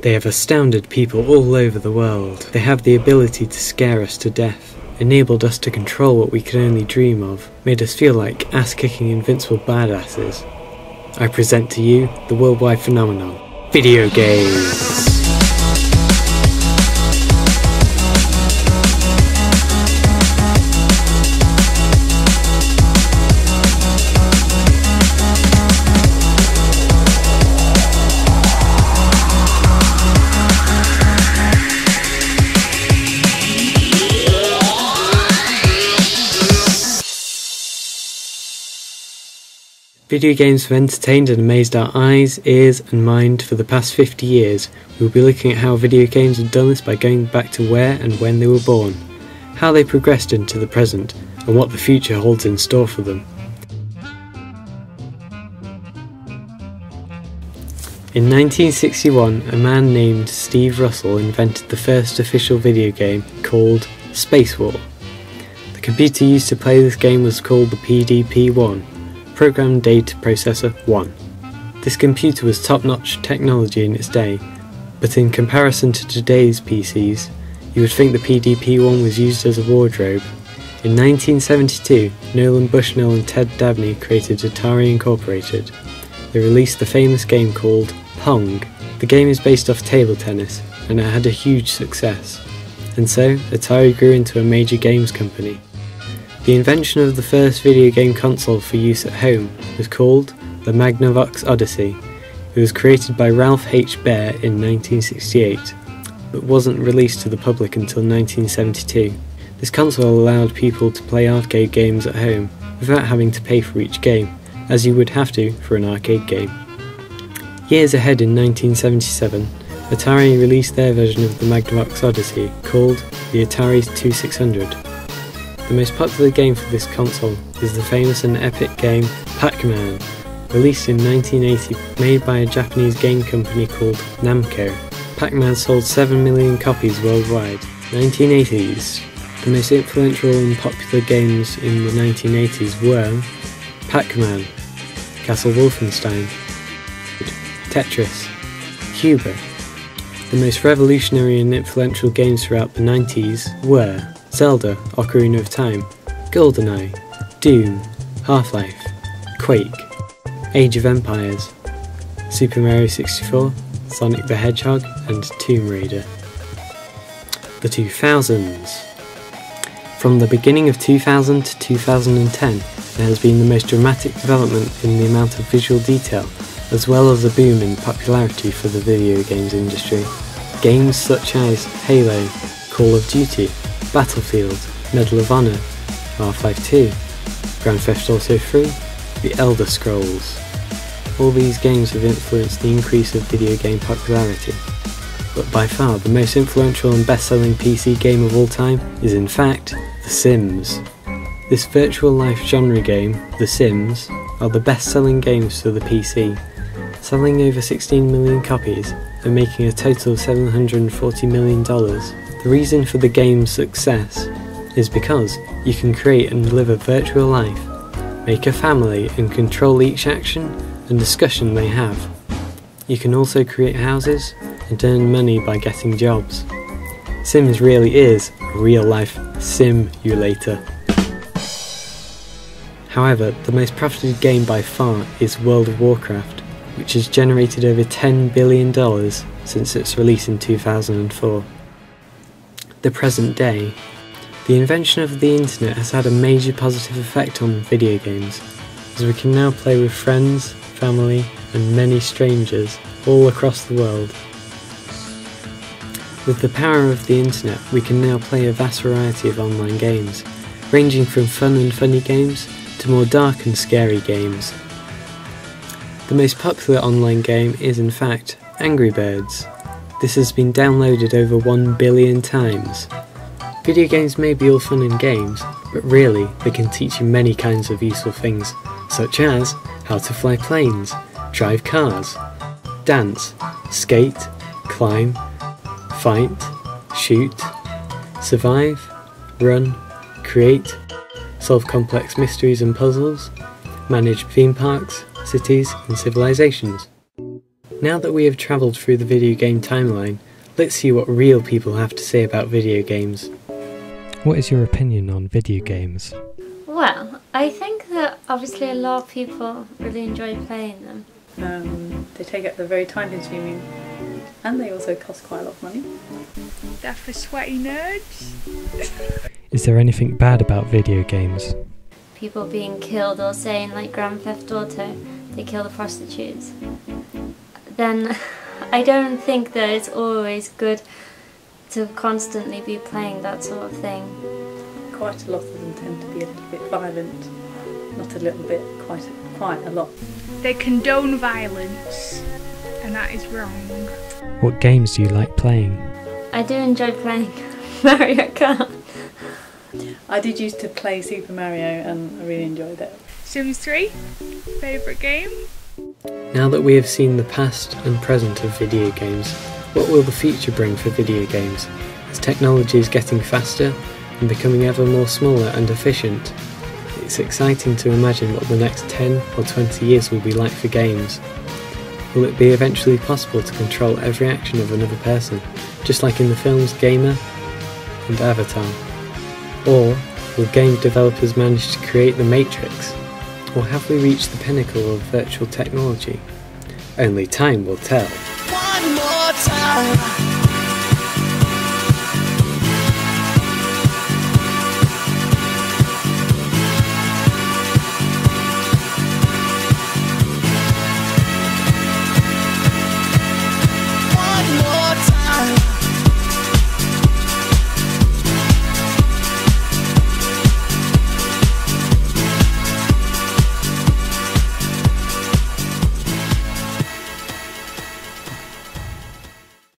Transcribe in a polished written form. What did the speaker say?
They have astounded people all over the world. They have the ability to scare us to death, enabled us to control what we could only dream of, made us feel like ass-kicking invincible badasses. I present to you the worldwide phenomenon, video games! Video games have entertained and amazed our eyes, ears and mind for the past 50 years. We'll be looking at how video games have done this by going back to where and when they were born, how they progressed into the present, and what the future holds in store for them. In 1961, a man named Steve Russell invented the first official video game called Space War. The computer used to play this game was called the PDP-1. Program Data Processor 1. This computer was top-notch technology in its day, but in comparison to today's PCs, you would think the PDP-1 was used as a wardrobe. In 1972, Nolan Bushnell and Ted Dabney created Atari Incorporated. They released the famous game called Pong. The game is based off table tennis, and it had a huge success. And so, Atari grew into a major games company. The invention of the first video game console for use at home was called the Magnavox Odyssey. It was created by Ralph H. Baer in 1968, but wasn't released to the public until 1972. This console allowed people to play arcade games at home without having to pay for each game, as you would have to for an arcade game. Years ahead in 1977, Atari released their version of the Magnavox Odyssey called the Atari 2600. The most popular game for this console is the famous and epic game Pac-Man, released in 1980, made by a Japanese game company called Namco. Pac-Man sold 7 million copies worldwide. 1980s. The most influential and popular games in the 1980s were Pac-Man, Castle Wolfenstein, Tetris, Cuba. The most revolutionary and influential games throughout the 90s were Zelda, Ocarina of Time, GoldenEye, Doom, Half-Life, Quake, Age of Empires, Super Mario 64, Sonic the Hedgehog and Tomb Raider. The 2000s. From the beginning of 2000 to 2010, there has been the most dramatic development in the amount of visual detail, as well as a boom in popularity for the video games industry. Games such as Halo, Call of Duty, Battlefield, Medal of Honor, Half-Life 2, Grand Theft Auto 3, The Elder Scrolls. All these games have influenced the increase of video game popularity. But by far the most influential and best-selling PC game of all time is in fact The Sims. This virtual life genre game, The Sims, are the best-selling games for the PC, selling over 16 million copies and making a total of $740 million. The reason for the game's success is because you can create and live a virtual life, make a family and control each action and discussion they have. You can also create houses and earn money by getting jobs. Sims really is a real-life simulator. However, the most profitable game by far is World of Warcraft, which has generated over $10 billion since its release in 2004. The present day. The invention of the internet has had a major positive effect on video games, as we can now play with friends, family and many strangers all across the world. With the power of the internet, we can now play a vast variety of online games, ranging from fun and funny games to more dark and scary games. The most popular online game is in fact Angry Birds. This has been downloaded over 1 billion times. Video games may be all fun and games, but really they can teach you many kinds of useful things, such as how to fly planes, drive cars, dance, skate, climb, fight, shoot, survive, run, create, solve complex mysteries and puzzles, manage theme parks, cities and civilizations. Now that we have travelled through the video game timeline, let's see what real people have to say about video games. What is your opinion on video games? Well, I think that obviously a lot of people really enjoy playing them. They take up, they're very time consuming, and they also cost quite a lot of money. They're for sweaty nerds. Is there anything bad about video games? People being killed, or saying like Grand Theft Auto, they kill the prostitutes. Then I don't think that it's always good to constantly be playing that sort of thing. Quite a lot of them tend to be a little bit violent. Not a little bit, quite a lot. They condone violence, and that is wrong. What games do you like playing? I do enjoy playing Mario Kart. I did used to play Super Mario and I really enjoyed it. Sims 3, favourite game? Now that we have seen the past and present of video games, what will the future bring for video games? As technology is getting faster and becoming ever more smaller and efficient, it's exciting to imagine what the next 10 or 20 years will be like for games. Will it be eventually possible to control every action of another person, just like in the films Gamer and Avatar? Or will game developers manage to create the Matrix? Or have we reached the pinnacle of virtual technology? Only time will tell. One more time.